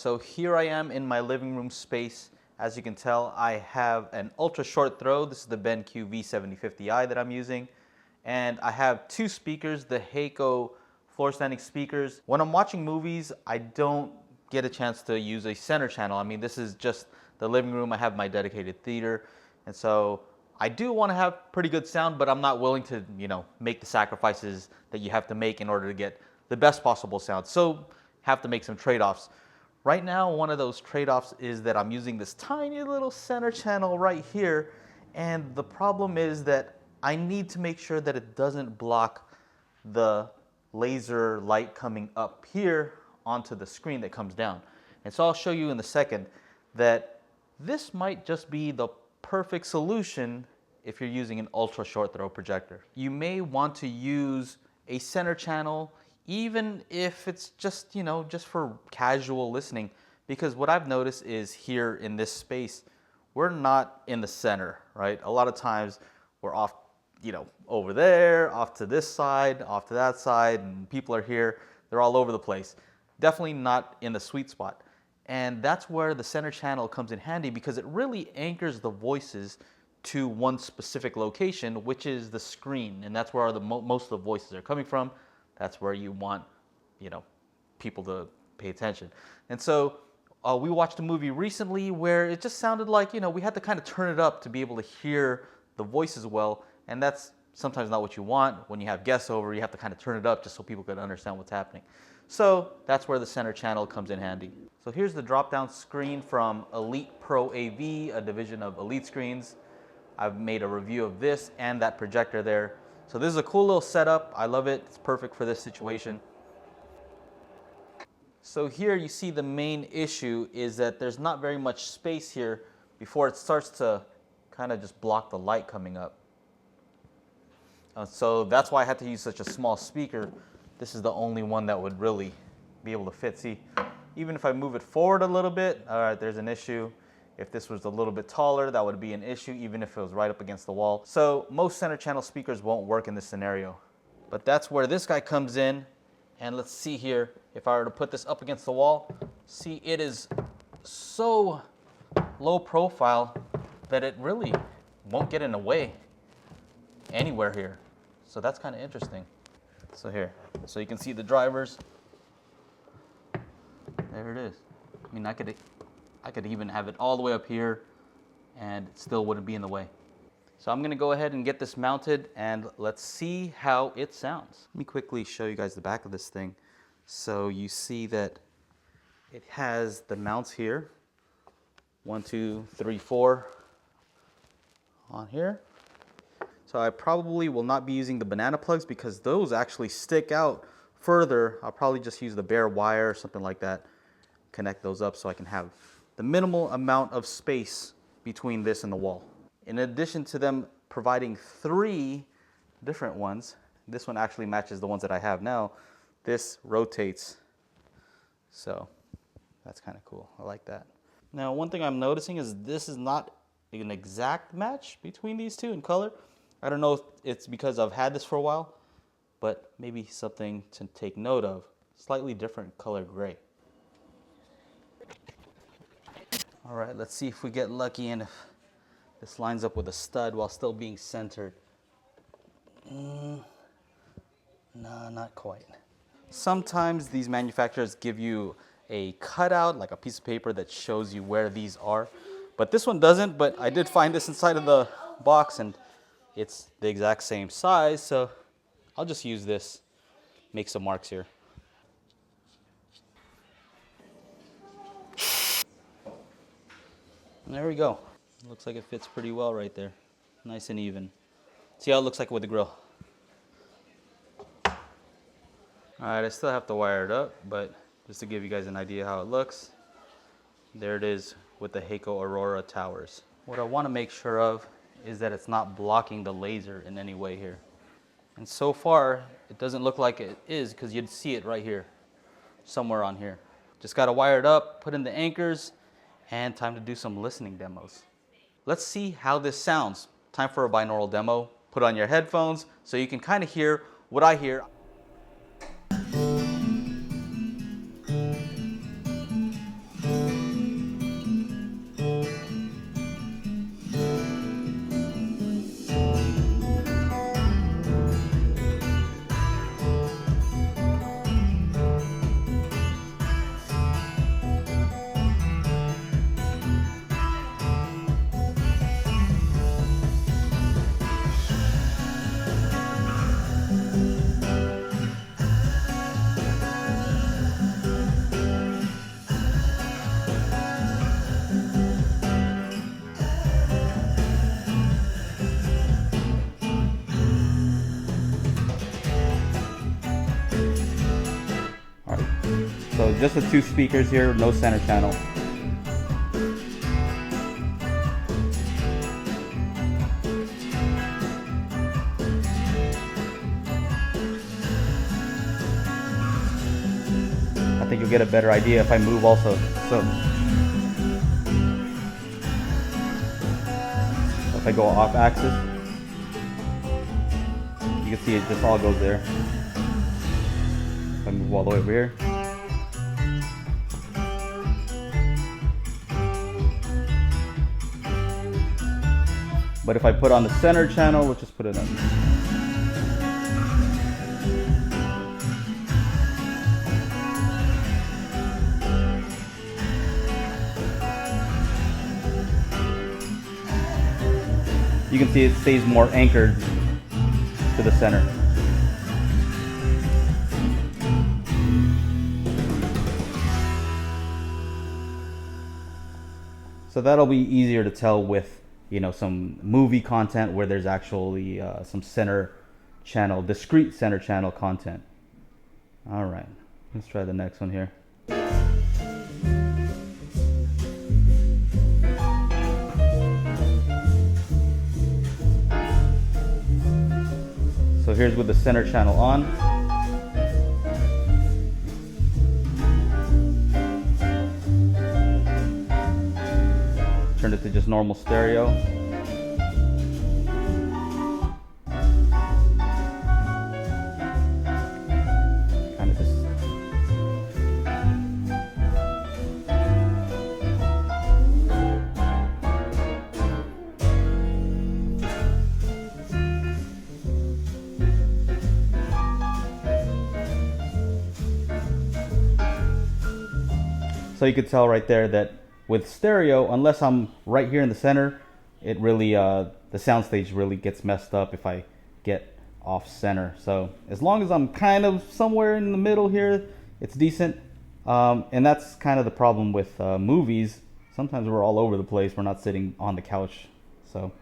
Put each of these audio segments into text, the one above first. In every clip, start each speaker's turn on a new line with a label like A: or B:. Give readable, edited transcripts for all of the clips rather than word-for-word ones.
A: So here I am in my living room space. As you can tell, I have an ultra short throw. This is the BenQ V7050i that I'm using. And I have two speakers, the HECO floor standing speakers. When I'm watching movies, I don't get a chance to use a center channel. I mean, this is just the living room. I have my dedicated theater. And so I do want to have pretty good sound, but I'm not willing to, make the sacrifices that you have to make in order to get the best possible sound. So have to make some trade-offs. Right now, one of those trade-offs is that I'm using this tiny little center channel right here, and the problem is that I need to make sure that it doesn't block the laser light coming up here onto the screen that comes down. And so I'll show you in a second that this might just be the perfect solution if you're using an ultra short throw projector. You may want to use a center channel even if it's just, just for casual listening, because what I've noticed is here in this space, we're not in the center, right? A lot of times we're off, over there, off to this side, off to that side, and people are here, they're all over the place. Definitely not in the sweet spot. And that's where the center channel comes in handy because it really anchors the voices to one specific location, which is the screen. And that's where most of the voices are coming from. That's where you want, people to pay attention. And so we watched a movie recently where it just sounded like, we had to kind of turn it up to be able to hear the voices well. And that's sometimes not what you want. When you have guests over, you have to kind of turn it up just so people can understand what's happening. So that's where the center channel comes in handy. So here's the drop-down screen from Elite Pro AV, a division of Elite Screens. I've made a review of this and that projector there. So this is a cool little setup. I love it. It's perfect for this situation. So here you see the main issue is that there's not very much space here before it starts to kind of just block the light coming up. So that's why I had to use such a small speaker. This is the only one that would really be able to fit. See, even if I move it forward a little bit, all right, there's an issue. If this was a little bit taller, that would be an issue, even if it was right up against the wall. So most center channel speakers won't work in this scenario. But that's where this guy comes in. And let's see here, if I were to put this up against the wall, see, it is so low profile that it really won't get in the way anywhere here. So that's kind of interesting. So here, so you can see the drivers. There it is. I mean, I could even have it all the way up here and it still wouldn't be in the way. So I'm gonna go ahead and get this mounted and let's see how it sounds. Let me quickly show you guys the back of this thing. So you see that it has the mounts here. 1, 2, 3, 4 on here. So I probably will not be using the banana plugs because those actually stick out further. I'll probably just use the bare wire or something like that. Connect those up so I can have the minimal amount of space between this and the wall. In addition to them providing 3 different ones, this one actually matches the ones that I have now. This rotates, so that's kind of cool. I like that. Now, one thing I'm noticing is this is not an exact match between these two in color. I don't know if it's because I've had this for a while, but maybe something to take note of. Slightly different color gray. All right, let's see if we get lucky and if this lines up with a stud while still being centered. No, not quite. Sometimes these manufacturers give you a cutout, like a piece of paper that shows you where these are. But this one doesn't, but I did find this inside of the box and it's the exact same size, so I'll just use this, make some marks here. And there we go. Looks like it fits pretty well right there. Nice and even. See how it looks like with the grill. All right, I still have to wire it up, but just to give you guys an idea how it looks, there it is with the HECO Aurora towers. What I want to make sure of is that it's not blocking the laser in any way here. And so far, it doesn't look like it is because you'd see it right here, somewhere on here. Just got to wire it up, put in the anchors, and time to do some listening demos. Let's see how this sounds. Time for a binaural demo. Put on your headphones so you can kind of hear what I hear. just the two speakers here, no center channel. I think you'll get a better idea if I move also. So if I go off axis, you can see it just all goes there. If I move all the way over here. But if I put on the center channel, let's just put it on. You can see it stays more anchored to the center. So that'll be easier to tell with, you know, some movie content where there's actually some center channel, discrete center channel content. All right, let's try the next one here. So here's with the center channel on. Turn it to just normal stereo. Kind of just. So you could tell right there that with stereo, unless I'm right here in the center, it really, the soundstage really gets messed up if I get off center. So as long as I'm kind of somewhere in the middle here, it's decent. And that's kind of the problem with movies. Sometimes we're all over the place. We're not sitting on the couch. So.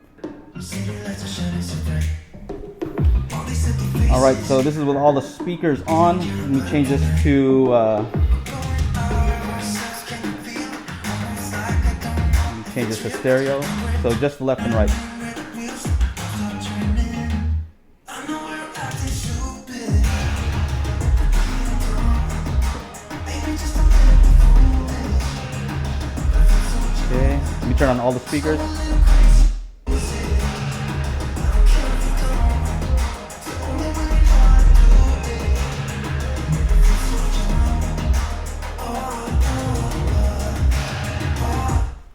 A: All right, so this is with all the speakers on. Let me change this to, change this to stereo, so just left and right. Okay, let me turn on all the speakers.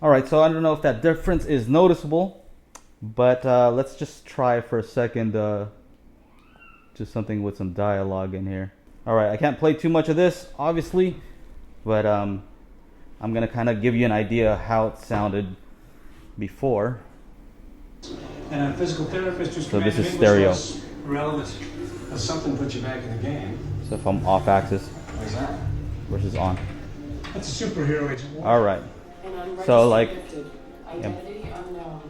A: Alright, so I don't know if that difference is noticeable, but let's just try for a second just something with some dialogue in here. Alright, I can't play too much of this, obviously, but I'm going to kind of give you an idea how it sounded before.
B: And a physical therapist who's
A: so this is stereo.
B: Relevant. Something put you back in the game.
A: So if I'm off axis versus on.
B: That's a superhero agent.
A: Alright. So like,
B: identity unknown.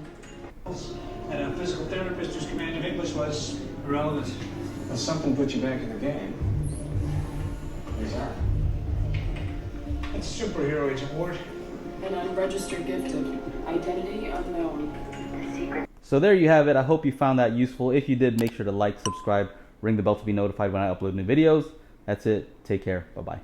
B: And a physical therapist whose command of English was irrelevant. And something put you back in the game. That's a superhero agent Ward.
C: An unregistered gifted. Identity unknown.
A: So there you have it. I hope you found that useful. If you did, make sure to like, subscribe, ring the bell to be notified when I upload new videos. That's it. Take care. Bye-bye.